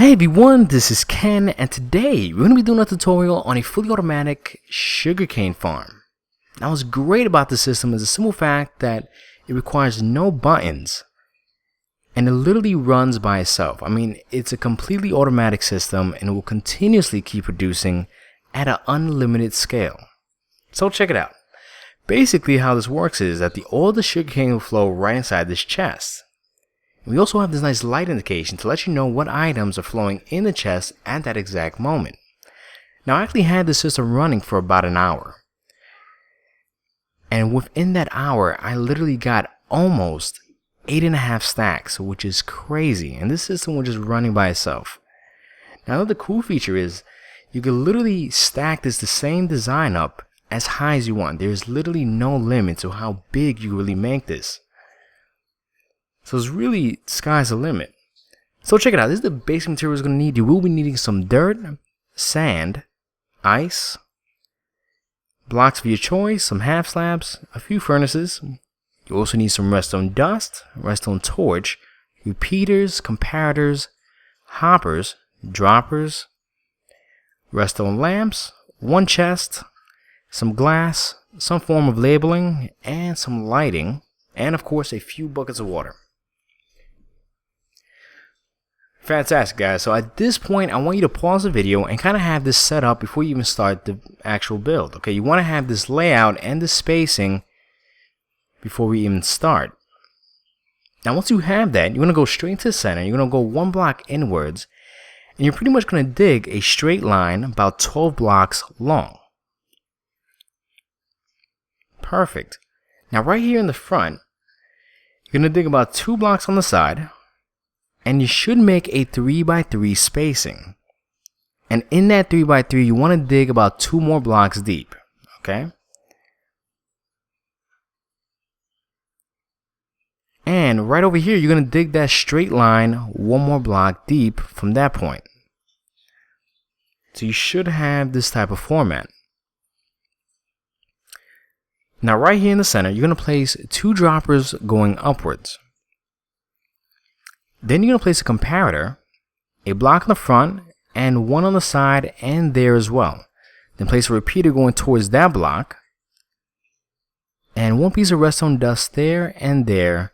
Hey everyone, this is Ken, and today we're going to be doing a tutorial on a fully automatic sugarcane farm. Now what's great about this system is the simple fact that it requires no buttons and it literally runs by itself. I mean, it's a completely automatic system and it will continuously keep producing at an unlimited scale. So check it out. Basically how this works is that all the sugarcane will flow right inside this chest. We also have this nice light indication to let you know what items are flowing in the chest at that exact moment. Now I actually had this system running for about an hour. And within that hour, I literally got almost 8.5 stacks, which is crazy. And this system was just running by itself. Now another cool feature is you can literally stack the same design up as high as you want. There's literally no limit to how big you really make this. So it's really sky's the limit. So check it out. This is the basic materials you're going to need. You will be needing some dirt, sand, ice, blocks of your choice, some half slabs, a few furnaces. You also need some redstone dust, redstone torch, repeaters, comparators, hoppers, droppers, redstone lamps, one chest, some glass, some form of labeling, and some lighting, and of course a few buckets of water. Fantastic, guys. So at this point, I want you to pause the video and kind of have this set up before you even start the actual build. Okay, you want to have this layout and the spacing before we even start. Now, once you have that, you're going to go straight to the center. You're going to go one block inwards, and you're pretty much going to dig a straight line about 12 blocks long. Perfect. Now, right here in the front, you're going to dig about 2 blocks on the side. And you should make a 3x3 spacing. And in that 3x3, you want to dig about 2 more blocks deep. Okay? And right over here, you're going to dig that straight line 1 more block deep from that point. So you should have this type of format. Now right here in the center, you're going to place 2 droppers going upwards. Then you're going to place a comparator, a block on the front, and one on the side and there as well. Then place a repeater going towards that block, and 1 piece of redstone dust there and there.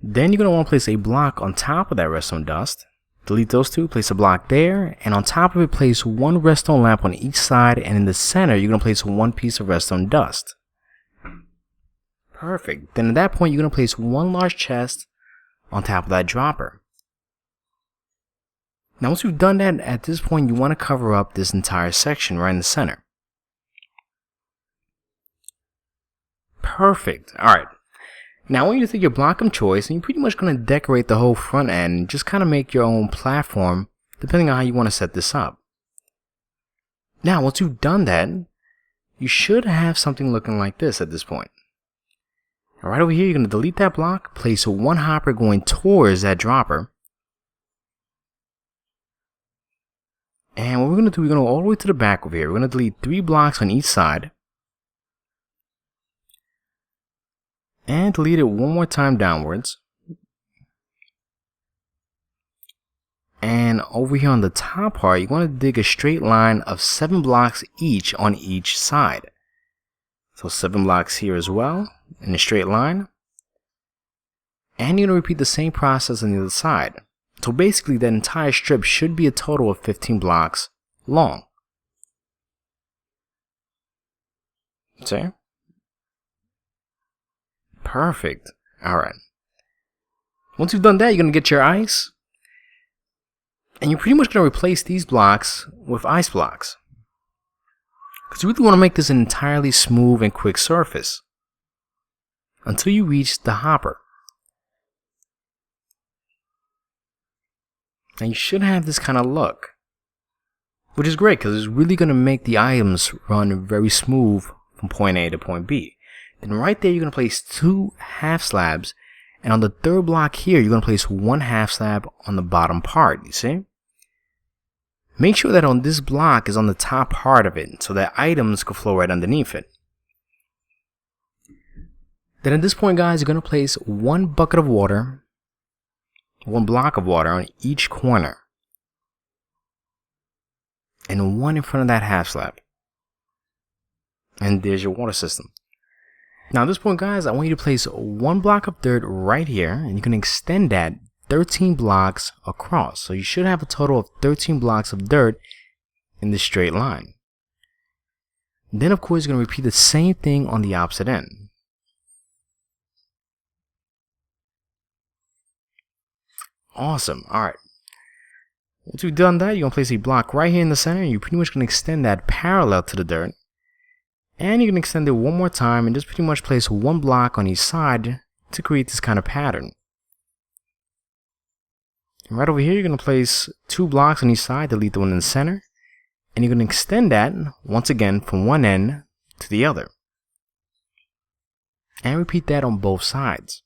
Then you're going to want to place a block on top of that redstone dust. Delete those 2, place a block there, and on top of it place 1 redstone lamp on each side, and in the center you're going to place 1 piece of redstone dust. Perfect. Then at that point you're going to place 1 large chest on top of that dropper. Now once you've done that, at this point you want to cover up this entire section right in the center. Perfect. Alright. Now I want you to take your block of choice and you're pretty much going to decorate the whole front end and just kind of make your own platform depending on how you want to set this up. Now once you've done that, you should have something looking like this at this point. Right over here, you're going to delete that block, place 1 hopper going towards that dropper. And what we're going to do, we're going to go all the way to the back over here. We're going to delete 3 blocks on each side. And delete it 1 more time downwards. And over here on the top part, you want to dig a straight line of 7 blocks each on each side. So 7 blocks here as well, in a straight line. And you're going to repeat the same process on the other side. So basically that entire strip should be a total of 15 blocks long. See? Perfect. Alright. Once you've done that, you're going to get your ice. And you're pretty much going to replace these blocks with ice blocks. Because you really want to make this an entirely smooth and quick surface. Until you reach the hopper. And you should have this kind of look. Which is great because it's really going to make the items run very smooth from point A to point B. Then right there you're going to place 2 half slabs. And on the 3rd block here you're going to place 1 half slab on the bottom part. You see? Make sure that on this block is on the top part of it so that items can flow right underneath it. Then at this point, guys, you're going to place 1 bucket of water, 1 block of water on each corner. and one in front of that half slab. And there's your water system. Now at this point, guys, I want you to place one block of dirt right here, and you can extend that 13 blocks across. So you should have a total of 13 blocks of dirt in this straight line. Then of course you're going to repeat the same thing on the opposite end. Awesome. Alright. Once you've done that, you're going to place a block right here in the center, and you're pretty much going to extend that parallel to the dirt. And you can extend it one more time and just pretty much place one block on each side to create this kind of pattern. And right over here, you're going to place 2 blocks on each side, delete the one in the center. And you're going to extend that once again from one end to the other. And repeat that on both sides.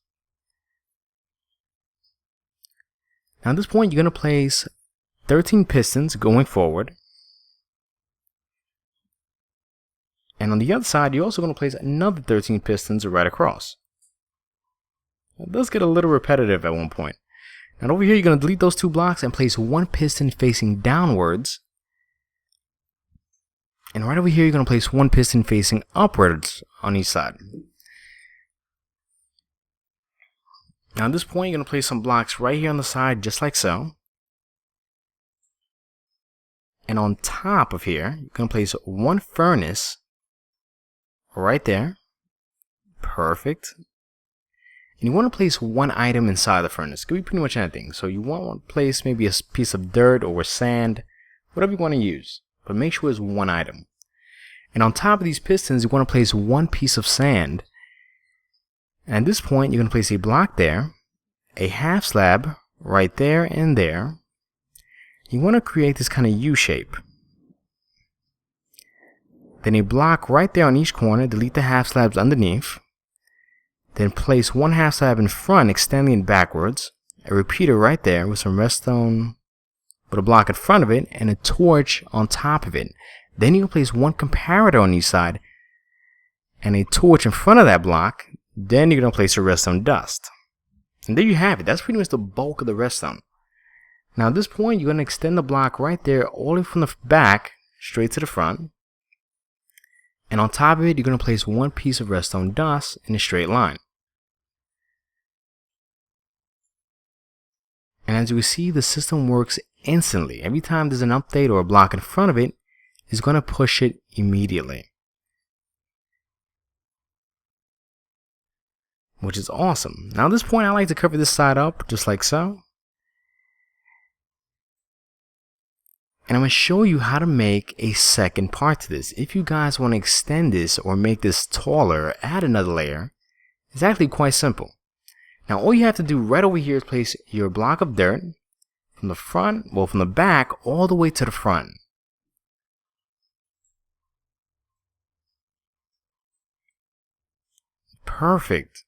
Now at this point, you're going to place 13 pistons going forward. And on the other side, you're also going to place another 13 pistons right across. It does get a little repetitive at one point. And over here, you're going to delete those 2 blocks and place one piston facing downwards. And right over here, you're going to place one piston facing upwards on each side. Now at this point, you're going to place some blocks right here on the side, just like so. And on top of here, you're going to place one furnace right there. Perfect. And you want to place one item inside the furnace. It could be pretty much anything. So you want to place maybe a piece of dirt or sand, whatever you want to use. But make sure it's one item. And on top of these pistons, you want to place one piece of sand. And at this point, you're going to place a block there, a half slab right there and there. You want to create this kind of U shape. Then a block right there on each corner, delete the half slabs underneath. Then place one half slab in front, extending it backwards. A repeater right there with some redstone with a block in front of it and a torch on top of it. Then you can place one comparator on each side and a torch in front of that block. Then you're going to place a redstone dust. And there you have it. That's pretty much the bulk of the redstone. Now at this point, you're going to extend the block right there all the way from the back straight to the front. And on top of it, you're going to place one piece of redstone dust in a straight line. And as you can see, the system works instantly. Every time there's an update or a block in front of it, it's going to push it immediately. Which is awesome. Now at this point, I like to cover this side up just like so. And I'm going to show you how to make a second part to this. If you guys want to extend this or make this taller, add another layer, it's actually quite simple. Now all you have to do right over here is place your block of dirt from the front, well from the back all the way to the front. Perfect.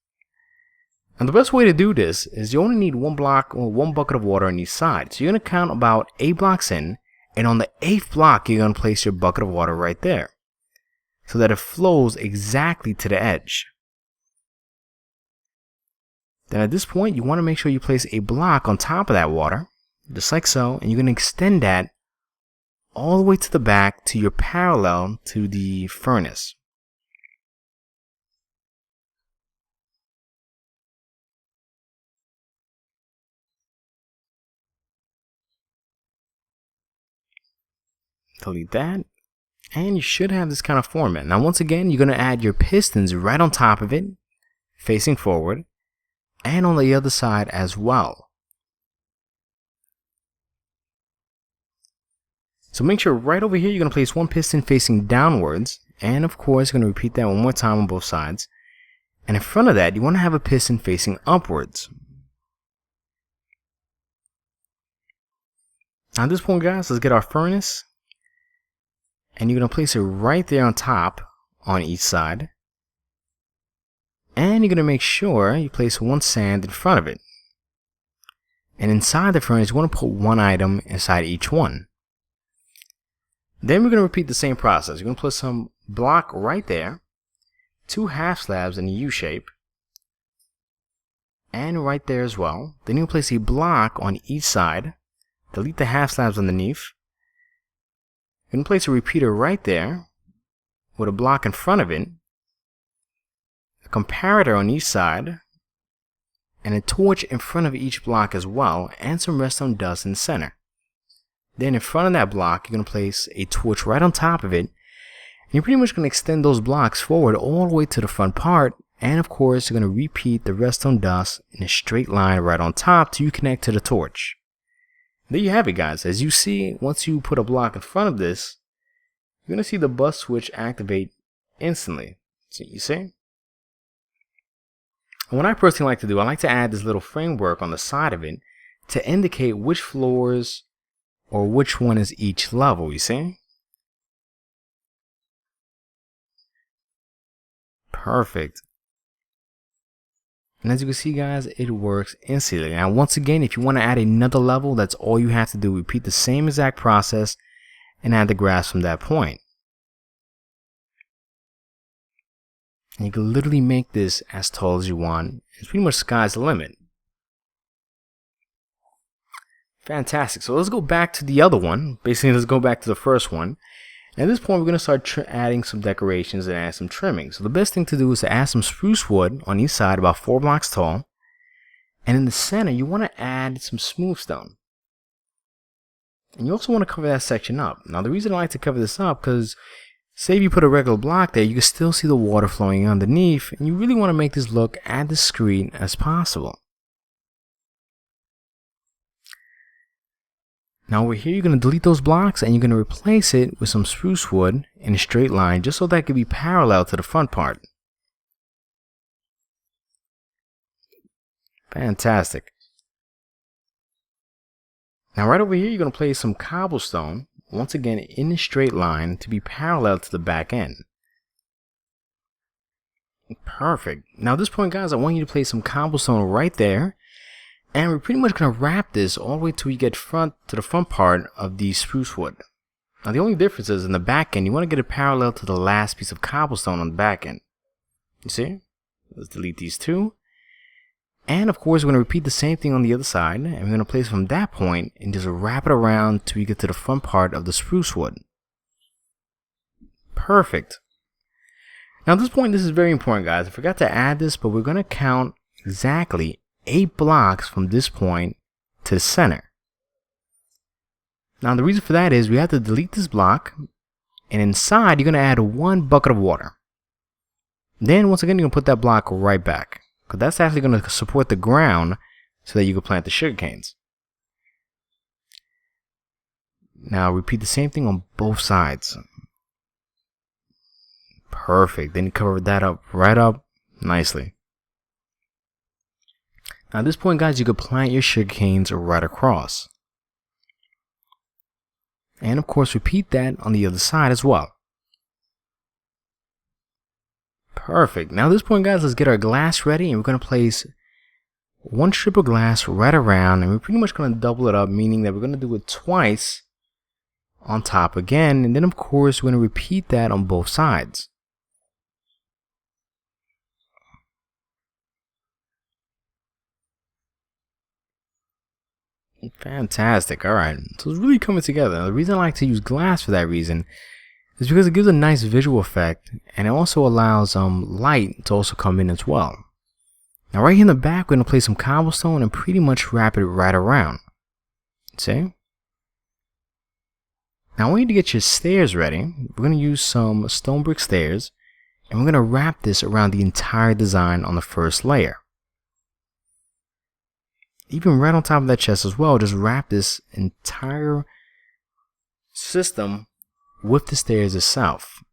And the best way to do this is you only need one block or one bucket of water on each side. So you're going to count about 8 blocks in. And on the 8th block, you're going to place your bucket of water right there so that it flows exactly to the edge. Then at this point, you want to make sure you place a block on top of that water, just like so, and you're going to extend that all the way to the back to your parallel to the furnace. Delete that, and you should have this kind of format. Now once again, you're going to add your pistons right on top of it, facing forward, and on the other side as well. So make sure right over here you're going to place one piston facing downwards, and of course you're going to repeat that one more time on both sides. And in front of that, you want to have a piston facing upwards. Now at this point, guys, let's get our furnace. And you're going to place it right there on top on each side. And you're going to make sure you place one sand in front of it. And inside the furnace, you want to put one item inside each one. Then we're going to repeat the same process. You're going to put some block right there, 2 half slabs in a U shape, and right there as well. Then you'll place a block on each side, delete the half slabs underneath. going to place a repeater right there with a block in front of it, a comparator on each side, and a torch in front of each block as well, and some redstone dust in the center. Then in front of that block, you're going to place a torch right on top of it, and you're pretty much going to extend those blocks forward all the way to the front part, and of course you're going to repeat the redstone dust in a straight line right on top till you connect to the torch. There you have it, guys. As you see, once you put a block in front of this, you're going to see the bus switch activate instantly. So you see? And what I personally like to do, I like to add this little framework on the side of it to indicate which floors or which one is each level, you see? Perfect. And as you can see, guys, it works instantly. Now, once again, if you want to add another level, that's all you have to do. Repeat the same exact process and add the grass from that point. And you can literally make this as tall as you want. It's pretty much sky's the limit. Fantastic. So let's go back to the other one. Basically, let's go back to the first one. At this point, we're going to start adding some decorations and add some trimming. So the best thing to do is to add some spruce wood on each side, about 4 blocks tall. And in the center, you want to add some smooth stone. And you also want to cover that section up. Now, the reason I like to cover this up, because say if you put a regular block there, you can still see the water flowing underneath. And you really want to make this look as discreet as possible. Now over here, you're going to delete those blocks and you're going to replace it with some spruce wood in a straight line, just so that can be parallel to the front part. Fantastic. Now right over here, you're going to place some cobblestone, once again in a straight line to be parallel to the back end. Perfect. Now at this point, guys, I want you to place some cobblestone right there. And we're pretty much going to wrap this all the way till you get to the front part of the spruce wood. Now the only difference is in the back end, you want to get it parallel to the last piece of cobblestone on the back end. You see? Let's delete these two. And of course, we're going to repeat the same thing on the other side. And we're going to place it from that point and just wrap it around till you get to the front part of the spruce wood. Perfect. Now at this point, this is very important, guys. I forgot to add this, but we're going to count exactly 8 blocks from this point to the center. Now the reason for that is we have to delete this block, and inside you're going to add 1 bucket of water. Then once again, you're going to put that block right back, because that's actually going to support the ground so that you can plant the sugar canes. Now repeat the same thing on both sides. Perfect. Then you cover that up right up nicely. Now at this point, guys, you could plant your sugar canes right across. And of course, repeat that on the other side as well. Perfect. Now at this point, guys, let's get our glass ready, and we're going to place 1 strip of glass right around, and we're pretty much going to double it up, meaning that we're going to do it twice on top again, and then of course we're going to repeat that on both sides. Fantastic. Alright, so it's really coming together. Now, the reason I like to use glass for that reason is because it gives a nice visual effect, and it also allows light to also come in as well. Now right here in the back, we're going to place some cobblestone and pretty much wrap it right around. See? Now I want you to get your stairs ready. We're going to use some stone brick stairs, and we're going to wrap this around the entire design on the first layer. Even right on top of that chest as well, just wrap this entire system with the stairs itself.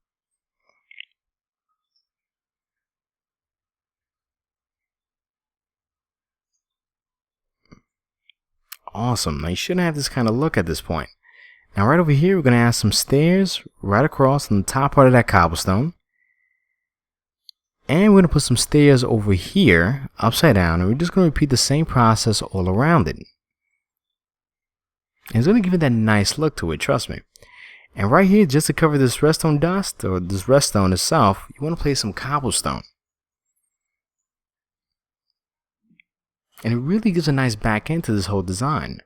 Awesome. Now you shouldn't have this kind of look at this point. Now right over here, we're going to add some stairs right across on the top part of that cobblestone. And we're going to put some stairs over here, upside down, and we're just going to repeat the same process all around it. And it's going to give it that nice look to it, trust me. And right here, just to cover this redstone dust, or this redstone itself, you want to place some cobblestone. And it really gives a nice back end to this whole design.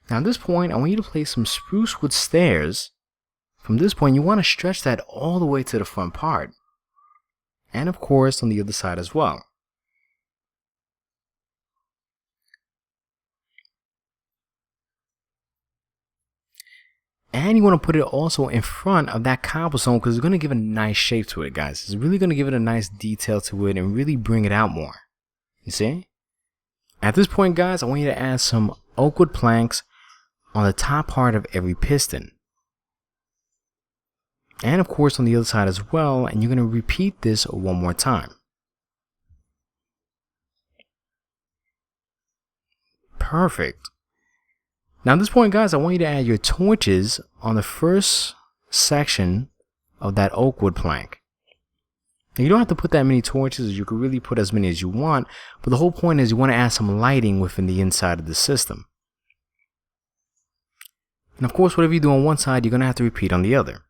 Now at this point, I want you to place some spruce wood stairs. From this point, you want to stretch that all the way to the front part. And of course, on the other side as well. And you want to put it also in front of that cobblestone because it's going to give a nice shape to it, guys. It's really going to give it a nice detail to it and really bring it out more. You see? At this point, guys, I want you to add some oak wood planks on the top part of every piston. And of course on the other side as well, and you're going to repeat this one more time. Perfect. Now at this point, guys, I want you to add your torches on the first section of that oak wood plank. Now, you don't have to put that many torches, you can really put as many as you want, but the whole point is you want to add some lighting within the inside of the system. And of course, whatever you do on one side, you're going to have to repeat on the other.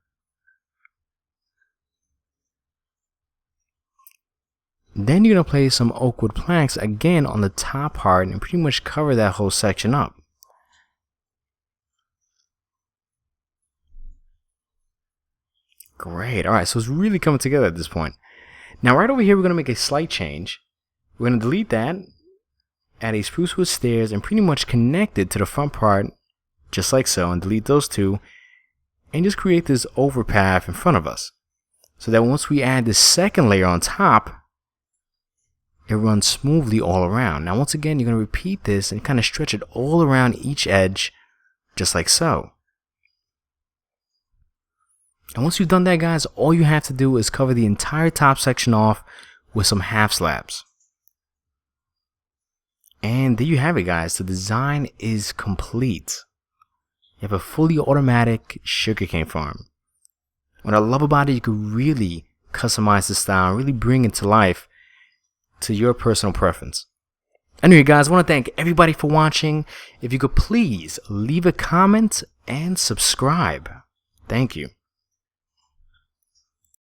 Then you're going to place some oak wood planks again on the top part and pretty much cover that whole section up. Great. Alright, so it's really coming together at this point. Now right over here, we're going to make a slight change. We're going to delete that, add a spruce wood stairs, and pretty much connect it to the front part, just like so, and delete those two, and just create this overpath in front of us. So that once we add this second layer on top, it runs smoothly all around. Now once again, you're going to repeat this and kind of stretch it all around each edge, just like so. And once you've done that, guys, all you have to do is cover the entire top section off with some half slabs. And there you have it, guys. The design is complete. You have a fully automatic sugarcane farm. What I love about it, you can really customize the style and really bring it to life to your personal preference. Anyway, guys, I want to thank everybody for watching. If you could please leave a comment and subscribe. Thank you.